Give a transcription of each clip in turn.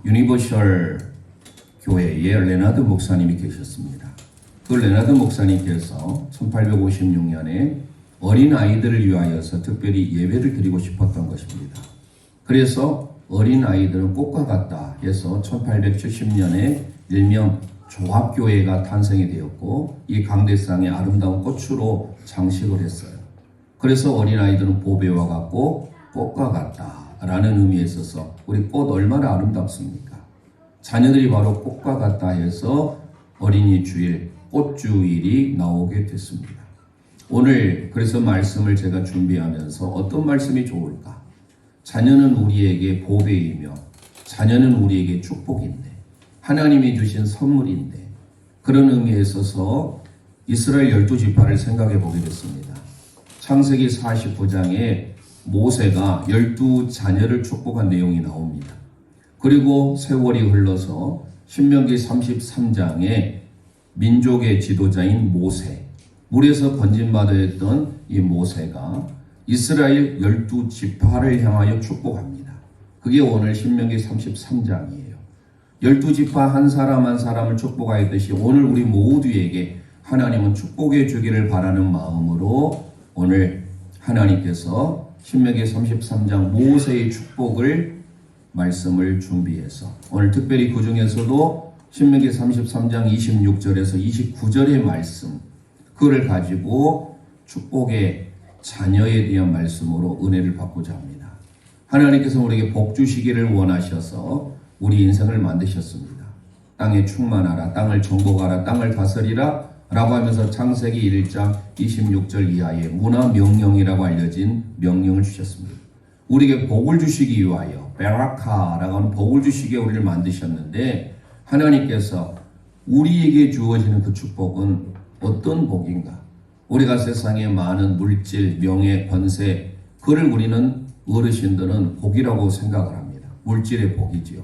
유니버셜 교회에 레나드 목사님이 계셨습니다. 그 레나드 목사님께서 1856년에 어린 아이들을 위하여서 특별히 예배를 드리고 싶었던 것입니다. 그래서 어린 아이들은 꽃과 같다 해서 1870년에 일명 조합교회가 탄생이 되었고 이 강대상의 아름다운 꽃으로 장식을 했어요. 그래서 어린 아이들은 보배와 같고 꽃과 같다라는 의미에 있어서 우리 꽃 얼마나 아름답습니까? 자녀들이 바로 꽃과 같다 해서 어린이 주일, 꽃주일이 나오게 됐습니다. 오늘 그래서 말씀을 제가 준비하면서 어떤 말씀이 좋을까? 자녀는 우리에게 보배이며 자녀는 우리에게 축복인데 하나님이 주신 선물인데 그런 의미에 있어서 이스라엘 12지파를 생각해 보게 됐습니다. 창세기 49장에 모세가 12자녀를 축복한 내용이 나옵니다. 그리고 세월이 흘러서 신명기 33장에 민족의 지도자인 모세, 물에서 건진받았던 이 모세가 이스라엘 12지파를 향하여 축복합니다. 그게 오늘 신명기 33장이에요. 12지파 한 사람 한 사람을 축복하였듯이 오늘 우리 모두에게 하나님은 축복해 주기를 바라는 마음으로 오늘 하나님께서 신명기 33장 모세의 축복을 말씀을 준비해서 오늘 특별히 그 중에서도 신명기 33장 26절에서 29절의 말씀 그를 가지고 축복의 자녀에 대한 말씀으로 은혜를 받고자 합니다. 하나님께서 우리에게 복 주시기를 원하셔서 우리 인생을 만드셨습니다. 땅에 충만하라, 땅을 정복하라, 땅을 다스리라 라고 하면서 창세기 1장 26절 이하의 문화 명령이라고 알려진 명령을 주셨습니다. 우리에게 복을 주시기 위하여 베라카라고 하는 복을 주시기에 우리를 만드셨는데 하나님께서 우리에게 주어지는 그 축복은 어떤 복인가? 우리가 세상에 많은 물질, 명예, 권세 그를 우리는 어르신들은 복이라고 생각을 합니다. 물질의 복이지요.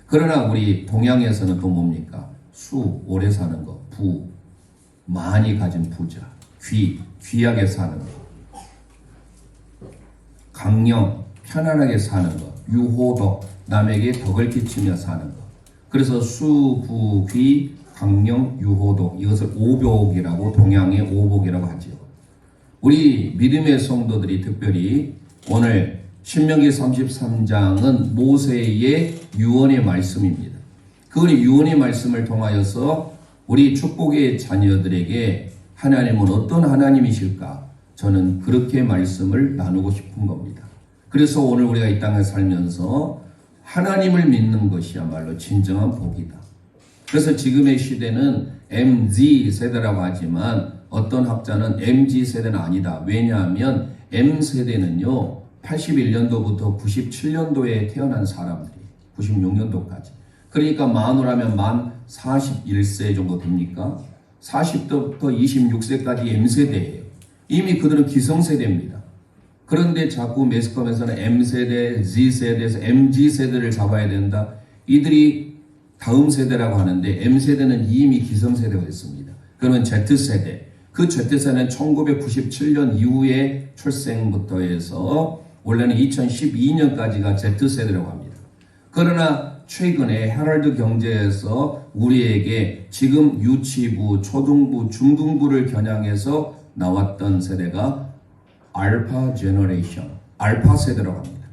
그러나 우리 동양에서는 또 뭡니까? 수, 오래 사는 것, 부, 많이 가진 부자, 귀하게 사는 것, 강령, 편안하게 사는 것, 유호덕, 남에게 덕을 끼치며 사는 것. 그래서 수, 부, 귀, 강령, 유호독 이것을 오복이라고 동양의 오복이라고 하지요. 우리 믿음의 성도들이 특별히 오늘 신명기 33장은 모세의 유언의 말씀입니다. 그 유언의 말씀을 통하여서 우리 축복의 자녀들에게 하나님은 어떤 하나님이실까? 저는 그렇게 말씀을 나누고 싶은 겁니다. 그래서 오늘 우리가 이 땅에 살면서 하나님을 믿는 것이야말로 진정한 복이다. 그래서 지금의 시대는 MZ 세대라고 하지만 어떤 학자는 MG 세대는 아니다. 왜냐하면 M 세대는요 81년도부터 97년도에 태어난 사람들이 96년도까지. 그러니까 만으로 하면 만 41세 정도 됩니까? 40대부터 26세까지 M 세대예요. 이미 그들은 기성세대입니다. 그런데 자꾸 매스컴에서는 M세대, Z세대에서 MG세대를 잡아야 된다. 이들이 다음 세대라고 하는데 M세대는 이미 기성세대가 있습니다. 그러면 Z세대. 그 Z세대는 1997년 이후에 출생부터 해서 원래는 2012년까지가 Z세대라고 합니다. 그러나 최근에 헤럴드 경제에서 우리에게 지금 유치부, 초등부, 중등부를 겨냥해서 나왔던 세대가 알파 제너레이션, 알파 세대라고 합니다.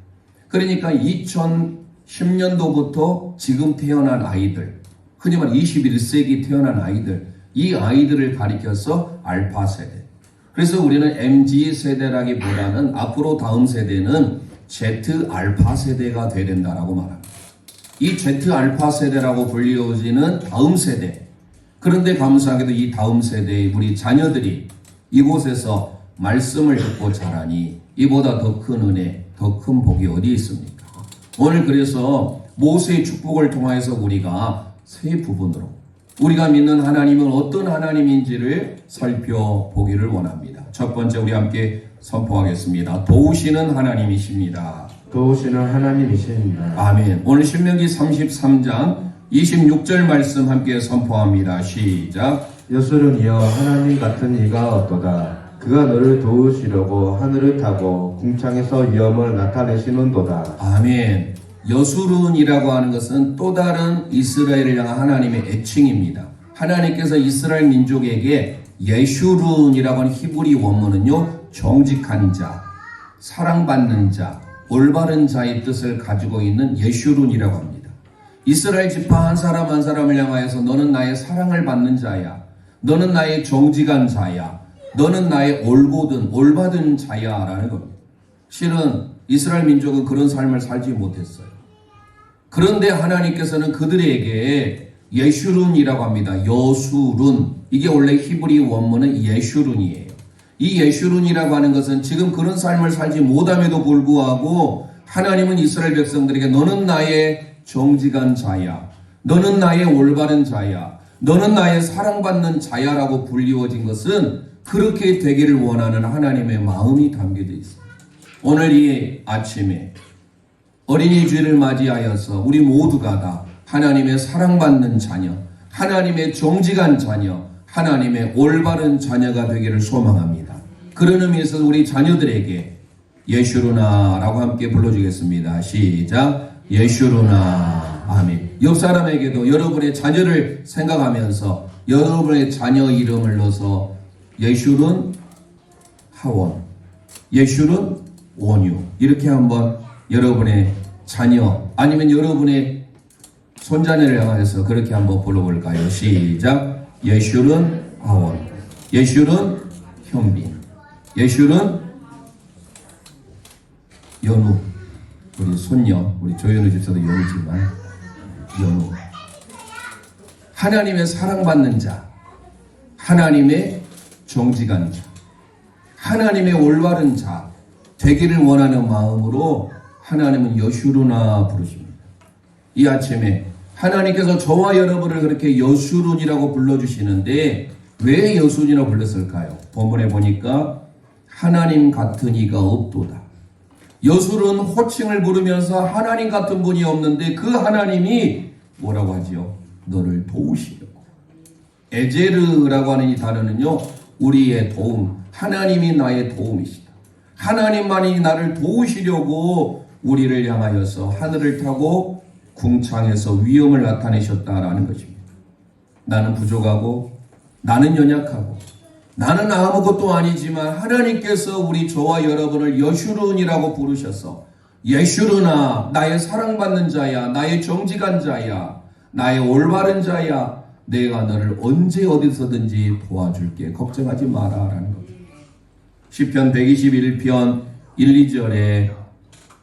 그러니까 2010년도부터 지금 태어난 아이들, 흔히 말해 21세기 태어난 아이들, 이 아이들을 가리켜서 알파 세대. 그래서 우리는 MG 세대라기보다는 앞으로 다음 세대는 Z 알파 세대가 돼야 된다라고 말합니다. 이 Z 알파 세대라고 불리워지는 다음 세대. 그런데 감사하게도 이 다음 세대의 우리 자녀들이 이곳에서 말씀을 듣고 자라니 이보다 더 큰 은혜, 더 큰 복이 어디 있습니까? 오늘 그래서 모세의 축복을 통해서 우리가 세 부분으로 우리가 믿는 하나님은 어떤 하나님인지를 살펴보기를 원합니다. 첫 번째 우리 함께 선포하겠습니다. 도우시는 하나님이십니다. 도우시는 하나님이십니다. 아멘. 오늘 신명기 33장 26절 말씀 함께 선포합니다. 시작. 여술은 이어 하나님 같은 이가 없도다. 그가 너를 도우시려고 하늘을 타고 궁창에서 위엄을 나타내시는도다. 아멘. 여수룬이라고 하는 것은 또 다른 이스라엘을 향한 하나님의 애칭입니다. 하나님께서 이스라엘 민족에게 예슈룬이라고 하는 히브리 원문은요, 정직한 자, 사랑받는 자, 올바른 자의 뜻을 가지고 있는 예슈룬이라고 합니다. 이스라엘 지파 한 사람 한 사람을 향하여서 너는 나의 사랑을 받는 자야, 너는 나의 정직한 자야, 너는 나의 올곧은 올바른 자야 라는 겁니다. 실은 이스라엘 민족은 그런 삶을 살지 못했어요. 그런데 하나님께서는 그들에게 예슈룬이라고 합니다. 여수룬. 이게 원래 히브리 원문은 예슈룬이에요. 이 예슈룬이라고 하는 것은 지금 그런 삶을 살지 못함에도 불구하고 하나님은 이스라엘 백성들에게 너는 나의 정직한 자야, 너는 나의 올바른 자야, 너는 나의 사랑받는 자야라고 불리워진 것은 그렇게 되기를 원하는 하나님의 마음이 담겨져 있습니다. 오늘 이 아침에 어린이 주일을 맞이하여서 우리 모두가 다 하나님의 사랑받는 자녀, 하나님의 정직한 자녀, 하나님의 올바른 자녀가 되기를 소망합니다. 그런 의미에서 우리 자녀들에게 예슈루나라고 함께 불러주겠습니다. 시작. 예슈루나. 아멘. 옆 사람에게도 여러분의 자녀를 생각하면서 여러분의 자녀 이름을 넣어서 예슈룬 하원, 예슈룬 원유, 이렇게 한번 여러분의 자녀 아니면 여러분의 손자녀를 향해서 그렇게 한번 불러볼까요? 시작. 예슈룬 하원, 예슈룬 현빈, 예슈룬 연우. 우리 손녀, 우리 조연우 집사도 연우지만 연우. 하나님의 사랑받는 자, 하나님의 정직한 자, 하나님의 올바른 자 되기를 원하는 마음으로 하나님은 여슈루나 부르십니다. 이 아침에 하나님께서 저와 여러분을 그렇게 여슈룬이라고 불러주시는데 왜 여순이라고 불렀을까요? 본문에 보니까 하나님 같은 이가 없도다. 여술은 호칭을 부르면서 하나님 같은 분이 없는데 그 하나님이 뭐라고 하지요? 너를 도우시려고. 에제르라고 하는 이 단어는요, 우리의 도움, 하나님이 나의 도움이시다. 하나님만이 나를 도우시려고 우리를 향하여서 하늘을 타고 궁창에서 위엄을 나타내셨다라는 것입니다. 나는 부족하고 나는 연약하고 나는 아무것도 아니지만 하나님께서 우리 저와 여러분을 여슈룬이라고 부르셔서 예슈루나, 나의 사랑받는 자야, 나의 정직한 자야, 나의 올바른 자야, 내가 너를 언제 어디서든지 도와줄게, 걱정하지 마라 라는 겁니다. 시편 121편 1, 2절에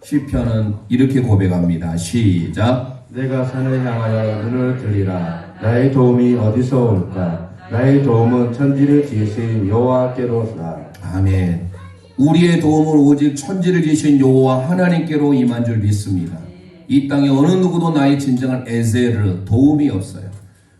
시편은 이렇게 고백합니다. 시작. 내가 산을 향하여 눈을 들리라. 나의 도움이 어디서 올까? 나의 도움은 천지를 지으신 여호와께로다. 아멘. 우리의 도움은 오직 천지를 지으신 여호와 하나님께로 임한 줄 믿습니다. 이 땅에 어느 누구도 나의 진정한 에제르, 도움이 없어요.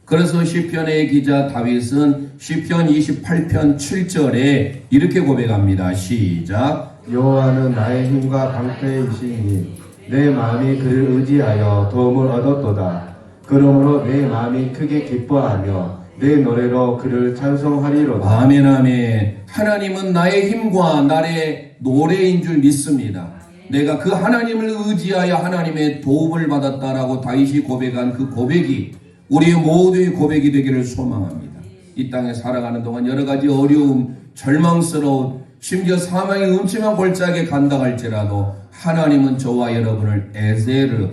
그래서 시편의 기자 다윗은 시편 28편 7절에 이렇게 고백합니다. 시작. 여호와는 나의 힘과 방패이시니 내 마음이 그를 의지하여 도움을 얻었도다. 그러므로 내 마음이 크게 기뻐하며 내 노래로 그를 찬송하리로다. 아멘, 아멘. 하나님은 나의 힘과 나의 노래인 줄 믿습니다. 내가 그 하나님을 의지하여 하나님의 도움을 받았다라고 다윗이 고백한 그 고백이 우리의 모두의 고백이 되기를 소망합니다. 이 땅에 살아가는 동안 여러 가지 어려움, 절망스러운, 심지어 사망의 음침한 골짜기에 간다 할지라도 하나님은 저와 여러분을 에제르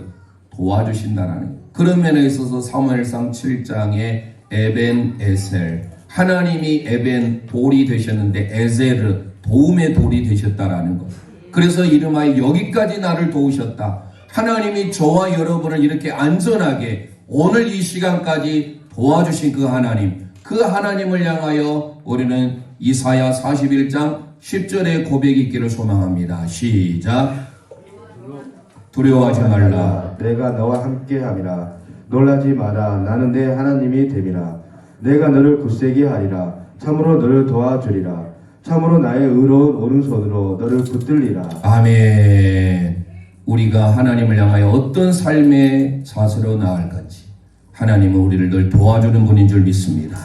도와주신다라는 그런 면에 있어서 사무엘상 7장에 에벤 에셀, 하나님이 에벤 돌이 되셨는데 에제르 도움의 돌이 되셨다라는 것. 그래서 이름하여 여기까지 나를 도우셨다. 하나님이 저와 여러분을 이렇게 안전하게 오늘 이 시간까지 도와주신 그 하나님, 그 하나님을 향하여 우리는 이사야 41장 10절의 고백이 있기를 소망합니다. 시작. 두려워하지 말라. 내가 너와 함께함이라. 놀라지 마라. 나는 내 하나님이 됨이라. 내가 너를 굳세게 하리라. 참으로 너를 도와주리라. 참으로 나의 의로운 오른손으로 너를 붙들리라. 아멘. 우리가 하나님을 향하여 어떤 삶의 자세로 나아갈지 하나님은 우리를 늘 도와주는 분인 줄 믿습니다.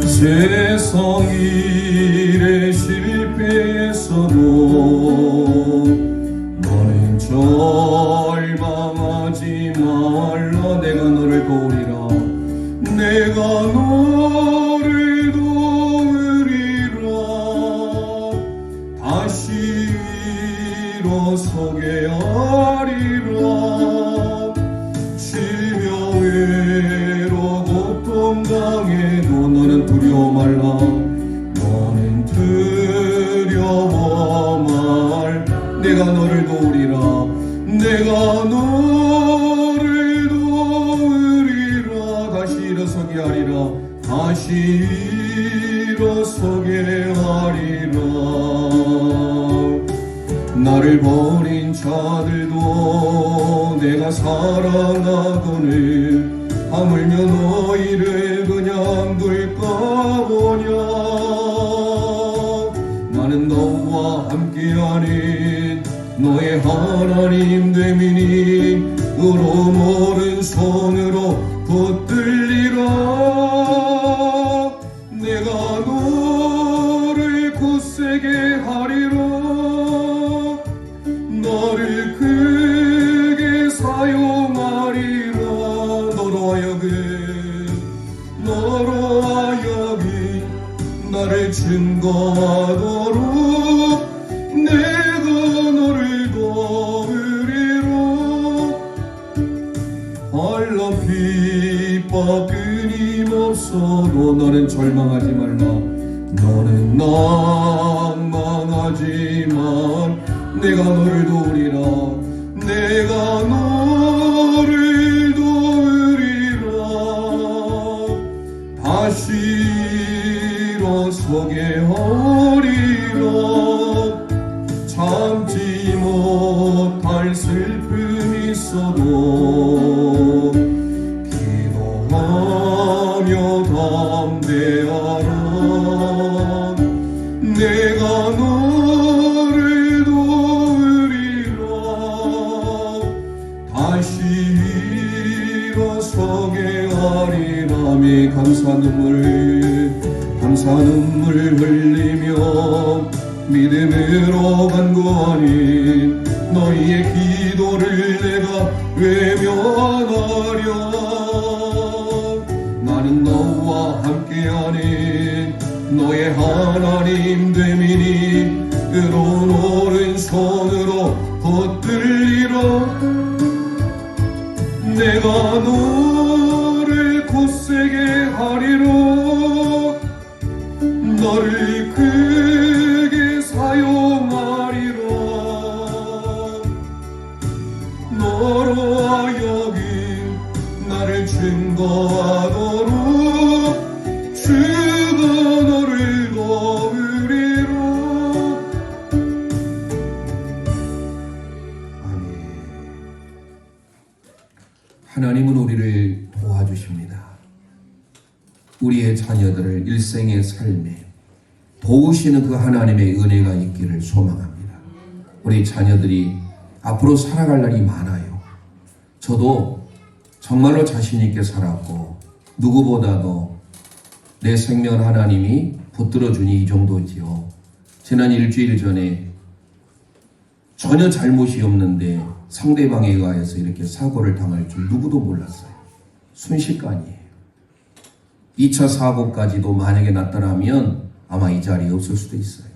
세상 일에 실패했어도 너는 절망하지 말라. 내가 너를 도우리라. 내가 너를 도우리라. 다시 일어서게 하리라. 질병으로 고통당해도 너는 두려워 말라. 너는 두려워 말. 내가 너를 도우리라. 내가 너를 도우리라. 다시 일어서게 하리라. 다시 일어서게 하리라. 나를 버린 자들도 내가 사랑하거늘 하물며 너희를 그냥 둘까 보냐. 나는 너와 함께하는 너의 하나님 됨이니 으로 오른손으로 붙들리라. 내가 너를 굳세게 하리라. 너를 크게 사용하리라. 너로 하여금 나를 증거하도록 내가 너를 도우리라. 환난 핍박 끊임없어도 너는 절망하지 말라. 너는 낭망하지만 내가 너를 도우리라. 내가 너를 도우리라. 다시 일어서게 하리라. 참지 못할 슬픔이 있어도 기도하며 담대하라. 내가 너를 도우리라. 다시 일어서게 하리라. 감사 눈물 흘리며 믿음으로 간구하니 너희의 기도를 내가 외면하려. 나는 너와 함께하는 너의 하나님 됨이니 의로운 오른손으로 붙들리라. 내가 너를 굳세게 하리라. 너를 크게 사용하리라. 너로 하여금 나를 증거하도록 주가 너를 도우리라. 아멘. 하나님은 우리를 도와주십니다. 우리의 자녀들을 일생의 삶에 도우시는 그 하나님의 은혜가 있기를 소망합니다. 우리 자녀들이 앞으로 살아갈 날이 많아요. 저도 정말로 자신 있게 살았고 누구보다도 내 생명을 하나님이 붙들어주니 이 정도지요. 지난 일주일 전에 전혀 잘못이 없는데 상대방에 의해서 이렇게 사고를 당할 줄 누구도 몰랐어요. 순식간이에요. 2차 사고까지도 만약에 났더라면 아마 이 자리에 없을 수도 있어요.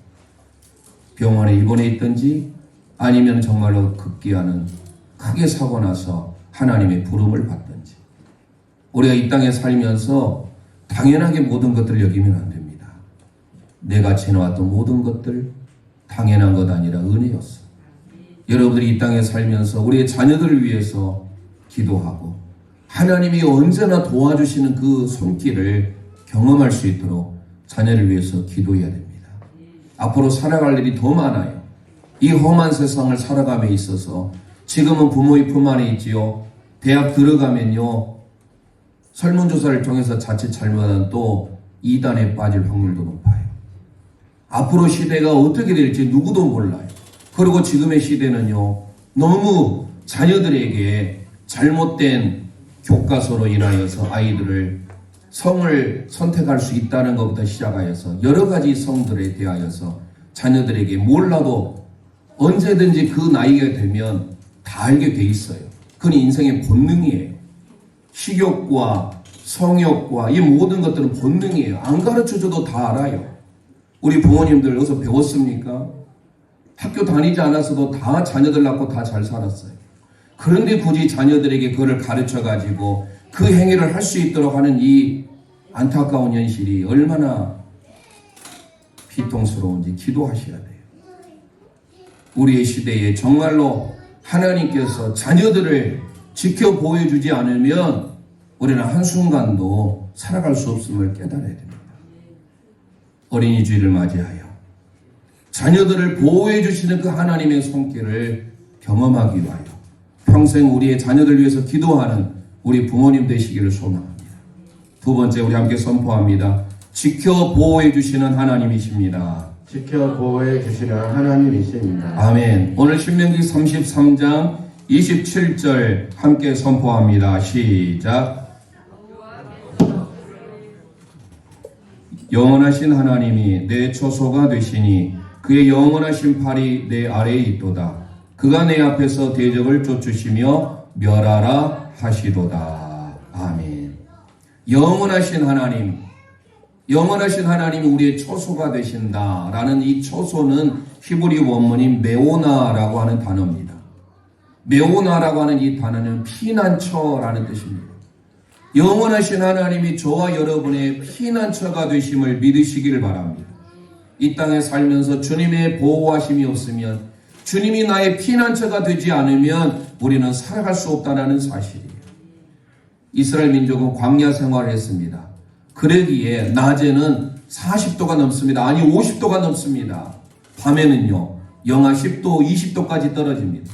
병원에 입원해 있든지 아니면 정말로 급기야는 크게 사고 나서 하나님의 부름을 받든지. 우리가 이 땅에 살면서 당연하게 모든 것들을 여기면 안 됩니다. 내가 지나왔던 모든 것들 당연한 것 아니라 은혜였어. 여러분들이 이 땅에 살면서 우리의 자녀들을 위해서 기도하고 하나님이 언제나 도와주시는 그 손길을 경험할 수 있도록 자녀를 위해서 기도해야 됩니다. 앞으로 살아갈 일이 더 많아요. 이 험한 세상을 살아감에 있어서 지금은 부모의 품 안에 있지요. 대학 들어가면요. 설문조사를 통해서 자칫 잘못하면 또 이단에 빠질 확률도 높아요. 앞으로 시대가 어떻게 될지 누구도 몰라요. 그리고 지금의 시대는요. 너무 자녀들에게 잘못된 교과서로 인하여서 아이들을 성을 선택할 수 있다는 것부터 시작하여서 여러 가지 성들에 대하여서 자녀들에게 몰라도 언제든지 그 나이가 되면 다 알게 돼 있어요. 그건 인생의 본능이에요. 식욕과 성욕과 이 모든 것들은 본능이에요. 안 가르쳐줘도 다 알아요. 우리 부모님들 어디서 배웠습니까? 학교 다니지 않았어도 다 자녀들 낳고 다 잘 살았어요. 그런데 굳이 자녀들에게 그거를 가르쳐가지고 그 행위를 할 수 있도록 하는 이 안타까운 현실이 얼마나 비통스러운지 기도하셔야 돼요. 우리의 시대에 정말로 하나님께서 자녀들을 지켜 보호해주지 않으면 우리는 한순간도 살아갈 수 없음을 깨달아야 됩니다. 어린이 주일을 맞이하여 자녀들을 보호해 주시는 그 하나님의 손길을 경험하기 위하여 평생 우리의 자녀들 위해서 기도하는 우리 부모님 되시기를 소망합니다. 두 번째, 우리 함께 선포합니다. 지켜 보호해 주시는 하나님이십니다. 지켜 보호해 주시는 하나님이십니다. 아멘. 오늘 신명기 33장 27절 함께 선포합니다. 시작. 영원하신 하나님이 내 처소가 되시니 그의 영원하신 팔이 내 아래에 있도다. 그가 내 앞에서 대적을 쫓으시며 멸하라 하시도다. 아멘. 영원하신 하나님, 영원하신 하나님이 우리의 처소가 되신다라는 이 처소는 히브리 원문인 메오나라고 하는 단어입니다. 메오나라고 하는 이 단어는 피난처라는 뜻입니다. 영원하신 하나님이 저와 여러분의 피난처가 되심을 믿으시기를 바랍니다. 이 땅에 살면서 주님의 보호하심이 없으면, 주님이 나의 피난처가 되지 않으면 우리는 살아갈 수 없다는 사실이에요. 이스라엘 민족은 광야 생활을 했습니다. 그러기에 낮에는 40도가 넘습니다. 아니 50도가 넘습니다. 밤에는요 영하 10도, 20도까지 떨어집니다.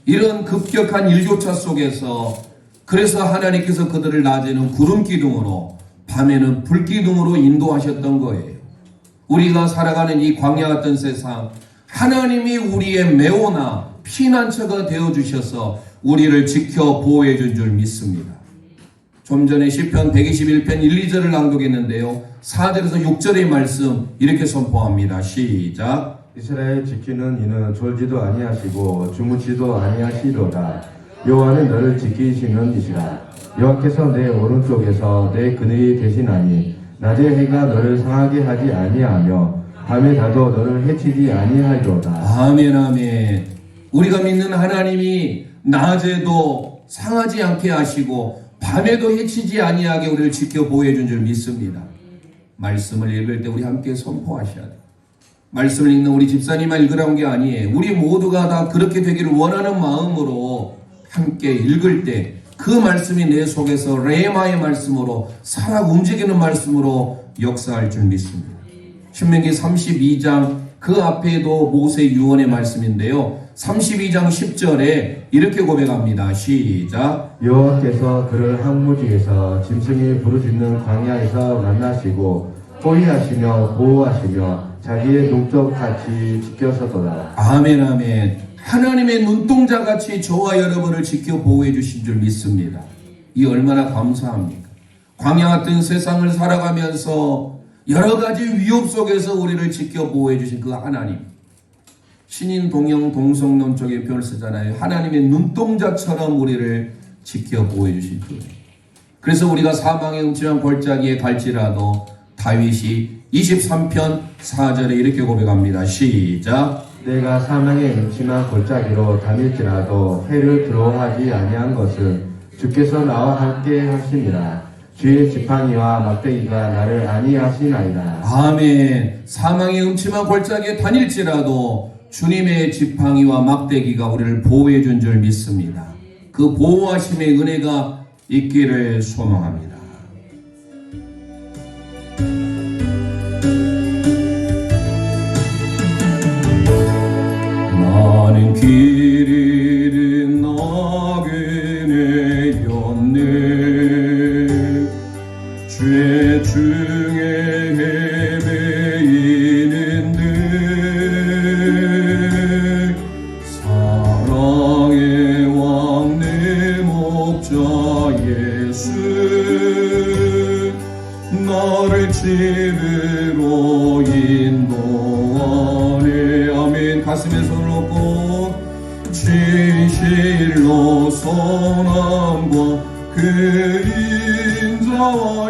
이런 급격한 일교차 속에서 그래서 하나님께서 그들을 낮에는 구름 기둥으로 밤에는 불 기둥으로 인도하셨던 거예요. 우리가 살아가는 이 광야 같은 세상, 하나님이 우리의 메오나 피난처가 되어주셔서 우리를 지켜 보호해 준 줄 믿습니다. 좀 전에 시편 121편 1, 2절을 낭독했는데요. 4절에서 6절의 말씀 이렇게 선포합니다. 시작. 이스라엘 지키는 이는 졸지도 아니하시고 주무시도 아니하시도다. 여호와는 너를 지키시는 이시라. 여호와께서 내 오른쪽에서 내 그늘이 되시나니 낮에 해가 너를 상하게 하지 아니하며 밤에 다도 너를 해치지 아니하리로다. 아멘, 아멘. 우리가 믿는 하나님이 낮에도 상하지 않게 하시고 밤에도 해치지 아니하게 우리를 지켜 보호해 준 줄 믿습니다. 말씀을 읽을 때 우리 함께 선포하셔야 돼요. 말씀을 읽는 우리 집사님만 읽으라는 게 아니에요. 우리 모두가 다 그렇게 되기를 원하는 마음으로 함께 읽을 때 그 말씀이 내 속에서 레마의 말씀으로 살아 움직이는 말씀으로 역사할 줄 믿습니다. 신명기 32장 그 앞에도 모세 유언의 말씀인데요. 32장 10절에 이렇게 고백합니다. 시작. 여호와께서 그를 항무지에서 짐승이 부르짖는 광야에서 만나시고 호위하시며 보호하시며 자기의 눈독같이 지켜서도다. 아멘, 아멘. 하나님의 눈동자같이 저와 여러분을 지켜 보호해 주신 줄 믿습니다. 이 얼마나 감사합니까? 광야 같은 세상을 살아가면서 여러 가지 위협 속에서 우리를 지켜 보호해 주신 그 하나님. 신인 동영 동성론 쪽에 표현을 쓰잖아요. 하나님의 눈동자처럼 우리를 지켜 보호해 주신 그. 그래서 우리가 사망의 음침한 골짜기에 갈지라도 다윗이 23편 4절에 이렇게 고백합니다. 시작. 내가 사망의 음침한 골짜기로 다닐지라도 해를 두려워하지 아니한 것은 주께서 나와 함께 하심이라. 주의 지팡이와 막대기가 나를 안위하시나이다. 아멘. 사망의 음침한 골짜기에 다닐지라도 주님의 지팡이와 막대기가 우리를 보호해 준 줄 믿습니다. 그 보호하심의 은혜가 있기를 소망합니다. 나는 길 잃은 나그네 였네. 죄 중에 헤매이는데 사랑의 왕 내 목자 예수 나를 집으로 인도하네. 아멘. 가슴에 손을 얹고 선함과 그림자와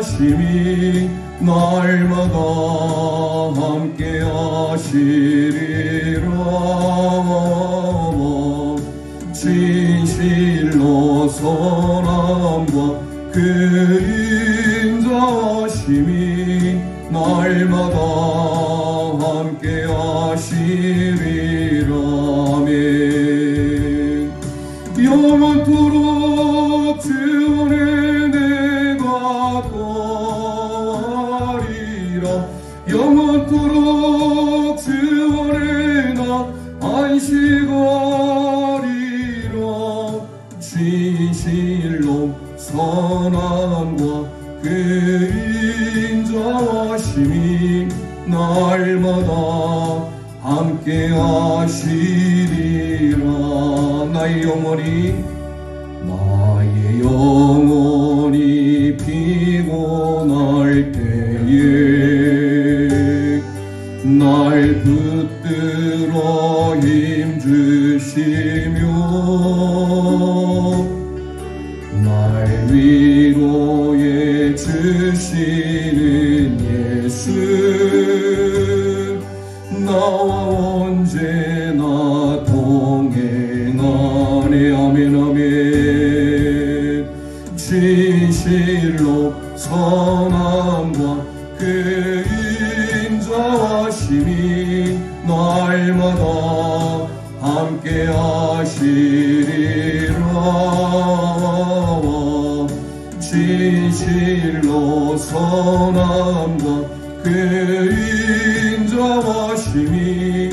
힘이 날마다 함께 하시리라. 진실로 선함과 그림자와 힘이 날마다 함께 하시리라. 아멘. 영원토록 주 안에 내가 거하리라. 영원토록 주 안에 나 안식하리라. 진실로 선함과 그림자와 힘이 날마다 함께 하시리라. 나의 영혼이 피곤할 때에 날 붙들어 힘주시며 날 위로해 주시는 예수, 나와 언제나 동행하네. 아멘. 아멘. 진실로 선함과 그림자와 힘이 날마다 함께 하시리라. 진실로 선함과 그림자와 힘이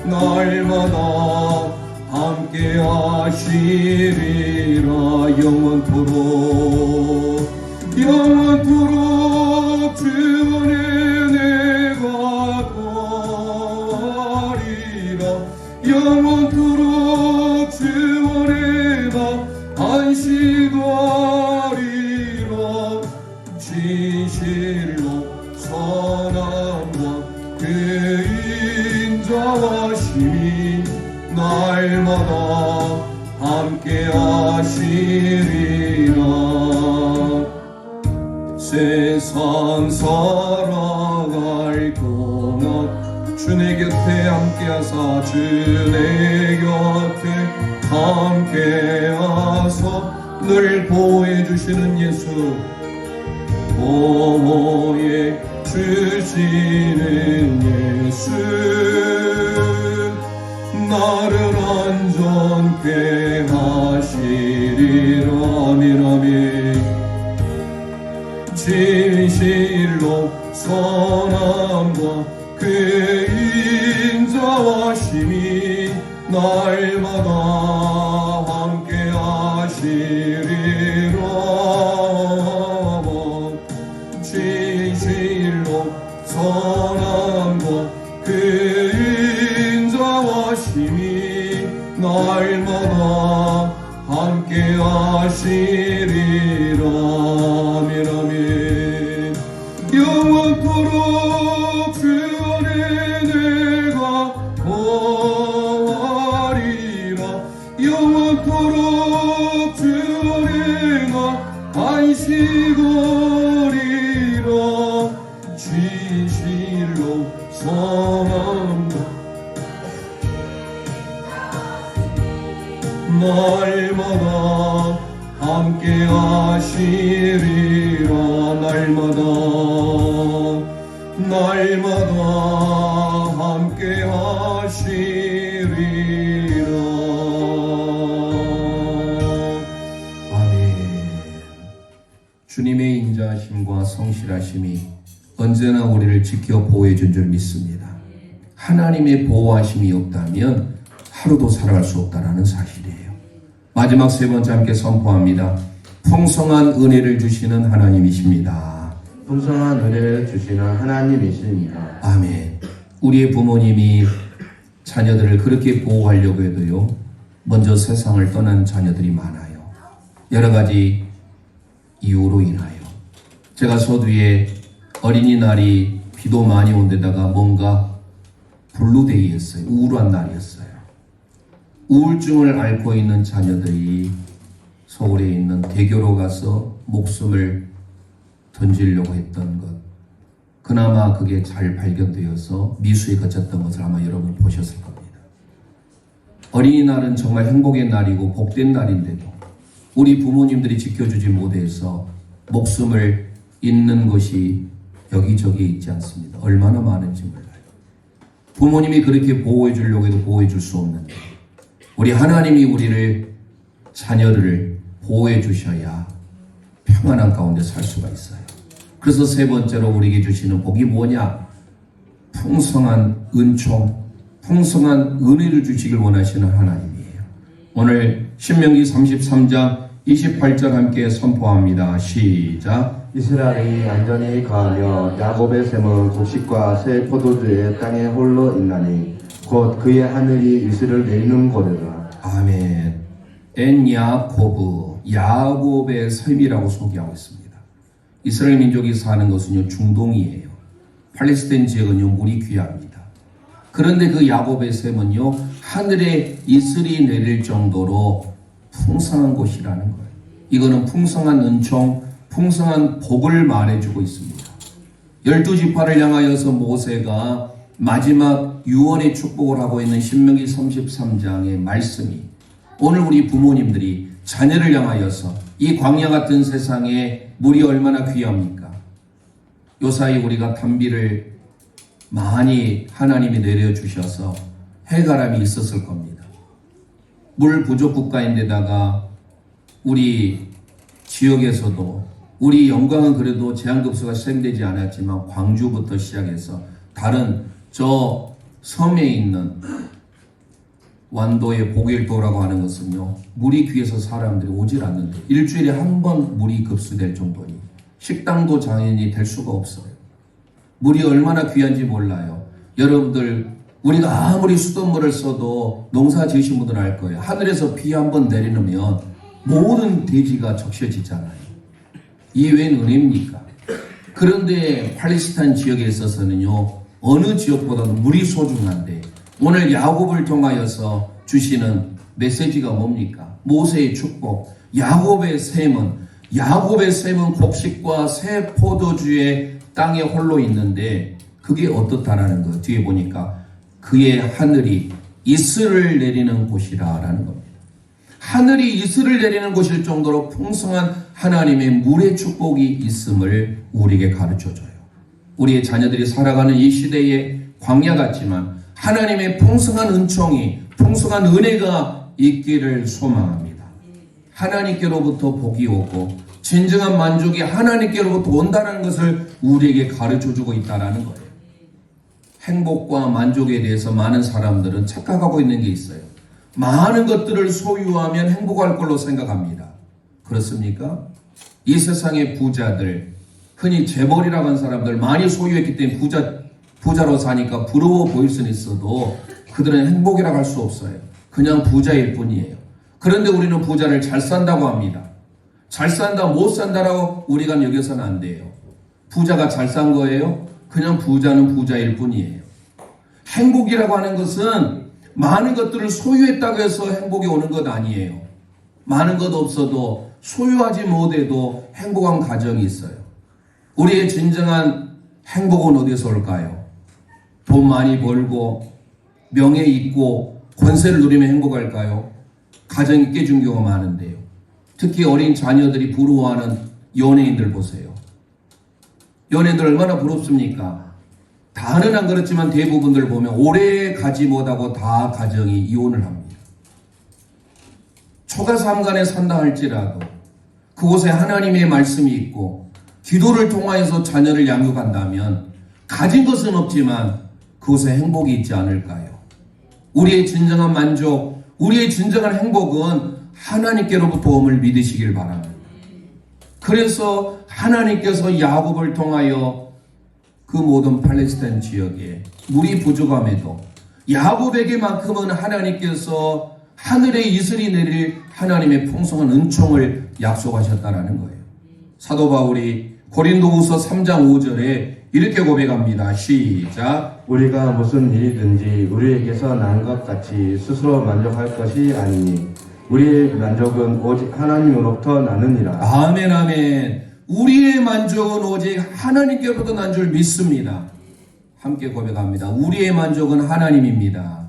날마다 함께 하시리라. 영원토록 주 안에 내가 거하리라. 영원토록 주 안에 나 안식하리라. 진실로 선함과 그림자와 힘이 날마다 함께 하시리라. 세상 살아갈 동안 주 내 곁에 함께하사 주 내 곁에 함께하사 늘 보호해 주시는 예수, 보호해 주시는 예수, 나를 안전케 하시리라. 아멘. 아멘. 진실로 선함과 그림자와 힘이 날마다 함께 하시리라. 진실로 선함과 그림자와 힘이 날마다 함께 하시리라. 아멘. 아멘. 영원토록 주 안에 내가 거하리라. 영원토록 주 안에 나 안식하리라. 진실로 선함과 날마다 함께 하시리라. 날마다 함께 하시리라. 아멘. 주님의 인자하심과 성실하심이 언제나 우리를 지켜 보호해 준 줄 믿습니다. 하나님의 보호하심이 없다면 하루도 살아갈 수 없다라는 사실이에요. 마지막 세 번째 함께 선포합니다. 풍성한 은혜를 주시는 하나님이십니다. 풍성한 은혜를 주시는 하나님이십니다. 아멘. 우리의 부모님이 자녀들을 그렇게 보호하려고 해도요, 먼저 세상을 떠난 자녀들이 많아요. 여러 가지 이유로 인하여. 제가 서두에 어린이날이 비도 많이 온 데다가 뭔가 블루데이였어요. 우울한 날이었어요. 우울증을 앓고 있는 자녀들이 대교로 가서 목숨을 던지려고 했던 것, 그나마 그게 잘 발견되어서 미수에 그쳤던 것을 아마 여러분 보셨을 겁니다. 어린이날은 정말 행복의 날이고 복된 날인데도 우리 부모님들이 지켜주지 못해서 목숨을 잃는 것이 여기저기 있지 않습니다. 얼마나 많은지 몰라요. 부모님이 그렇게 보호해 주려고 해도 보호해 줄 수 없는데 우리 하나님이 우리를 자녀를 보호해 주셔야 평안한 가운데 살 수가 있어요. 그래서 세 번째로 우리에게 주시는 복이 뭐냐? 풍성한 은총, 풍성한 은혜를 주시길 원하시는 하나님이에요. 오늘 신명기 33장 28절 함께 선포합니다. 시작. 이스라엘이 안전히 거하며 야곱의 샘은 곡식과 새 포도주의 땅에 홀로 있나니 곧 그의 하늘이 이슬을 내리는 곳이라. 아멘. 엔 야코브, 야곱의 샘이라고 소개하고 있습니다. 이스라엘 민족이 사는 것은요 중동이에요. 팔레스타인 지역은요 물이 귀합니다. 그런데 그 야곱의 샘은요 하늘에 이슬이 내릴 정도로 풍성한 곳이라는 거예요. 이거는 풍성한 은총, 풍성한 복을 말해주고 있습니다. 12지파를 향하여서 모세가 마지막 유언의 축복을 하고 있는 신명기 33장의 말씀이 오늘 우리 부모님들이 자녀를 향하여서 이 광야 같은 세상에 물이 얼마나 귀합니까? 요사이 우리가 단비를 많이 하나님이 내려주셔서 해가람이 있었을 겁니다. 물 부족 국가인데다가 우리 지역에서도 우리 영광은 그래도 제한급수가 시행되지 않았지만 광주부터 시작해서 다른 저 섬에 있는 완도의 보길도라고 하는 것은요 물이 귀해서 사람들이 오질 않는데 일주일에 한 번 물이 급수될 정도니 식당도 당연히 될 수가 없어요. 물이 얼마나 귀한지 몰라요. 여러분들 우리가 아무리 수돗물을 써도 농사 지으신 분들은 알 거예요. 하늘에서 비 한 번 내리면 모든 대지가 적셔지잖아요. 이게 웬 은혜입니까? 그런데 팔레스타인 지역에 있어서는요 어느 지역보다도 물이 소중한데 오늘 야곱을 통하여서 주시는 메시지가 뭡니까? 모세의 축복. 야곱의 샘은 곡식과 새 포도주의 땅에 홀로 있는데 그게 어떻다라는 거 뒤에 보니까 그의 하늘이 이슬을 내리는 곳이라라는 겁니다. 하늘이 이슬을 내리는 곳일 정도로 풍성한 하나님의 물의 축복이 있음을 우리에게 가르쳐줘요. 우리의 자녀들이 살아가는 이 시대에 광야 같지만 하나님의 풍성한 은총이 풍성한 은혜가 있기를 소망합니다. 하나님께로부터 복이 오고 진정한 만족이 하나님께로부터 온다는 것을 우리에게 가르쳐주고 있다는 거예요. 행복과 만족에 대해서 많은 사람들은 착각하고 있는 게 있어요. 많은 것들을 소유하면 행복할 걸로 생각합니다. 그렇습니까? 이 세상의 부자들, 흔히 재벌이라고 하는 사람들 많이 소유했기 때문에 부자로 사니까 부러워 보일 수는 있어도 그들은 행복이라고 할 수 없어요. 그냥 부자일 뿐이에요. 그런데 우리는 부자를 잘 산다고 합니다. 잘 산다, 못 산다라고 우리가 여겨서는 안 돼요. 부자가 잘 산 거예요? 그냥 부자는 부자일 뿐이에요. 행복이라고 하는 것은 많은 것들을 소유했다고 해서 행복이 오는 것 아니에요. 많은 것 없어도 소유하지 못해도 행복한 가정이 있어요. 우리의 진정한 행복은 어디서 올까요? 돈 많이 벌고 명예 있고 권세를 누리면 행복할까요? 가정이 깨진 경우가 많은데요. 특히 어린 자녀들이 부러워하는 연예인들 보세요. 연예인들 얼마나 부럽습니까? 다는 안 그렇지만 대부분들 보면 오래 가지 못하고 다 가정이 이혼을 합니다. 초가 삼간에 산다 할지라도 그곳에 하나님의 말씀이 있고 기도를 통하여서 자녀를 양육한다면 가진 것은 없지만 그곳에 행복이 있지 않을까요? 우리의 진정한 만족, 우리의 진정한 행복은 하나님께로부터 옴을 믿으시길 바랍니다. 그래서 하나님께서 야곱을 통하여 그 모든 팔레스타인 지역에 물이 부족함에도 야곱에게만큼은 하나님께서 하늘에 이슬이 내릴 하나님의 풍성한 은총을 약속하셨다라는 거예요. 사도 바울이 고린도후서 3장 5절에 이렇게 고백합니다. 시작. 우리가 무슨 일이든지 우리에게서 난 것 같이 스스로 만족할 것이 아니니 우리의 만족은 오직 하나님으로부터 나느니라. 아멘, 아멘. 우리의 만족은 오직 하나님께로부터 난 줄 믿습니다. 함께 고백합니다. 우리의 만족은 하나님입니다.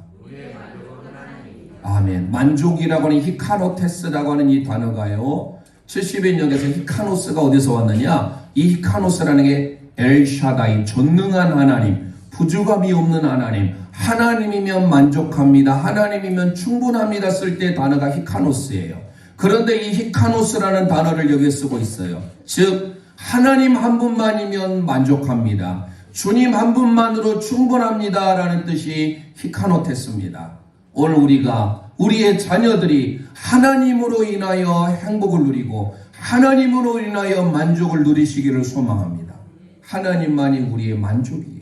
아멘. 만족이라고 하는 히카노테스라고 하는 이 단어가요, 70인역에서 히카노스가 어디서 왔느냐? 이 히카노스라는 게 엘샤다이, 전능한 하나님, 부족함이 없는 하나님, 하나님이면 만족합니다, 하나님이면 충분합니다 쓸 때 단어가 히카노스예요. 그런데 이 히카노스라는 단어를 여기에 쓰고 있어요. 즉 하나님 한 분만이면 만족합니다, 주님 한 분만으로 충분합니다 라는 뜻이 히카노테스입니다. 오늘 우리가 우리의 자녀들이 하나님으로 인하여 행복을 누리고 하나님으로 인하여 만족을 누리시기를 소망합니다. 하나님만이 우리의 만족이에요.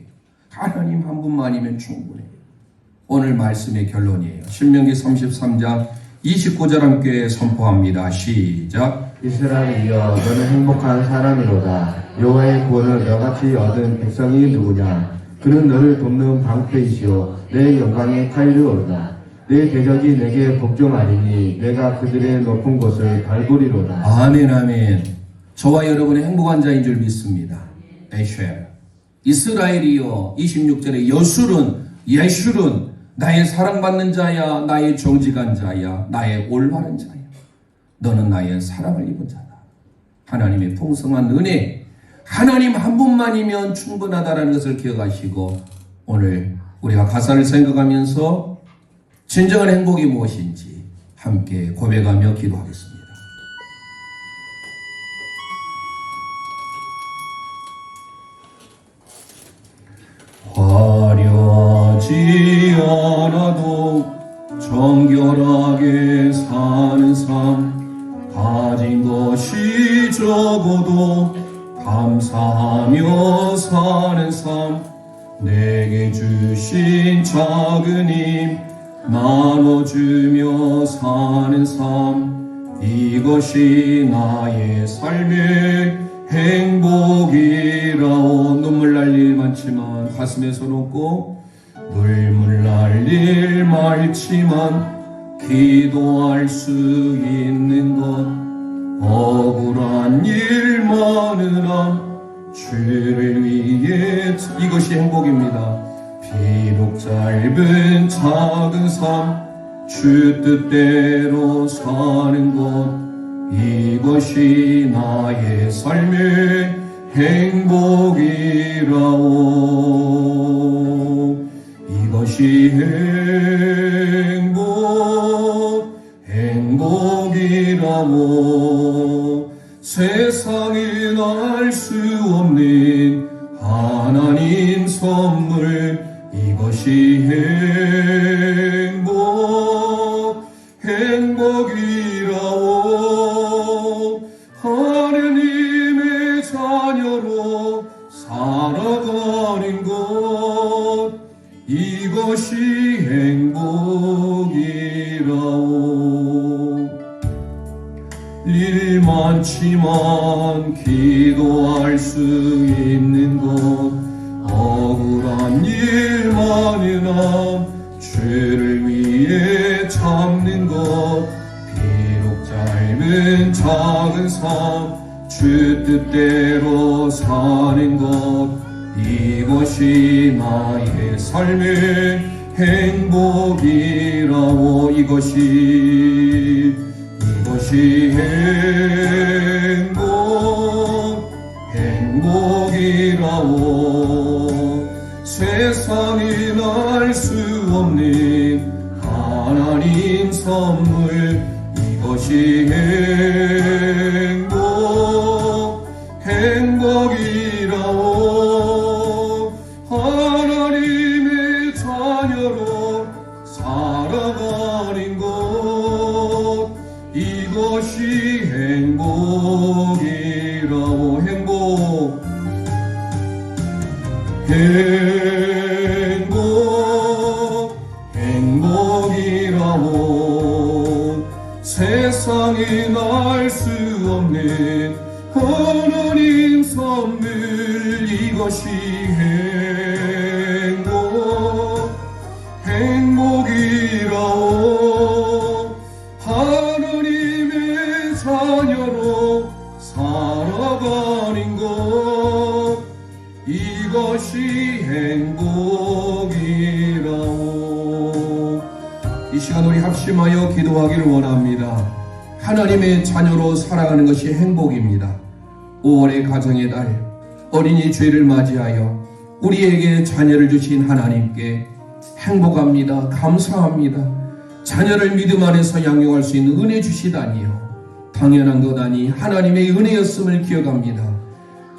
하나님 한 분만이면 충분해요. 오늘 말씀의 결론이에요. 신명기 33장 29절 함께 선포합니다. 시작. 이스라엘이여 너는 행복한 사람이로다. 여호와의 구원을 너같이 얻은 백성이 누구냐? 그는 너를 돕는 방패이시오 내 영광의 칼이로다. 내 대적이 내게 복종하리니 내가 그들의 높은 곳을 밟으리로다. 아멘, 아멘. 저와 여러분의 행복한 자인 줄 믿습니다. 에쉘. 이스라엘이여, 26절에 예술은 나의 사랑받는 자야, 나의 정직한 자야, 나의 올바른 자야. 너는 나의 사랑을 입은 자다. 하나님의 풍성한 은혜, 하나님 한 분만이면 충분하다라는 것을 기억하시고, 오늘 우리가 가사를 생각하면서 진정한 행복이 무엇인지 함께 고백하며 기도하겠습니다. 화려하지 않아도 정결하게 사는 삶, 가진 것이 적어도 감사하며 사는 삶, 내게 주신 작은 힘 나눠주며 사는 삶, 이것이 나의 삶의 행복이라오. 눈물 날 일 많지만 가슴에 손 얹고, 눈물 날 일 많지만 기도할 수 있는 것, 억울한 일 많으나 주를 위해, 이것이 행복입니다. 비록 짧은 작은 삶, 주 뜻대로 사는 것, 이것이 나의 삶의 행복이라오. 이것이 행복이라오. 세상엔 알 수 없는 하나님 선물, 이것이 행복이라오. 하느님의 자녀로 살아가는 것, 이것이 행복이라오. 일 많지만 기도할 수 있는 것, 억울한 일 많으나 주를 위해 참는 것, 비록 짧은 작은 삶, 주 뜻대로 사는 것, 이것이 나의 삶의 행복이라오. 이것이 행복이라오. 세상에 알 수 없는 하나님 선물, 이것이 행복이라오. 하나님의 자녀로 살아가는 것, 이것이 행복이라오. 행복이라오. 세상에 알 수 없는 하나님 선물, 이것이 행복이라오. 자녀로 살아가는 것 이것이 행복이라오. 이 시간 우리 합심하여 기도하기를 원합니다. 하나님의 자녀로 살아가는 것이 행복입니다. 5월의 가정의 달 어린이 죄를 맞이하여 우리에게 자녀를 주신 하나님께 행복합니다. 감사합니다. 자녀를 믿음 안에서 양육할 수 있는 은혜 주시다니요. 당연한 것 아니 하나님의 은혜였음을 기억합니다.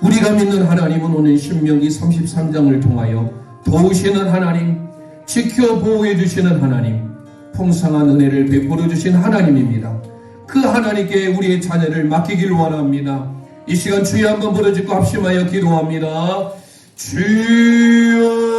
우리가 믿는 하나님은 오늘 신명기 33장을 통하여 도우시는 하나님, 지켜 보호해 주시는 하나님, 풍성한 은혜를 베풀어 주신 하나님입니다. 그 하나님께 우리의 자녀를 맡기길 원합니다. 이 시간 주여 한번 부르짖고 합심하여 기도합니다. 주여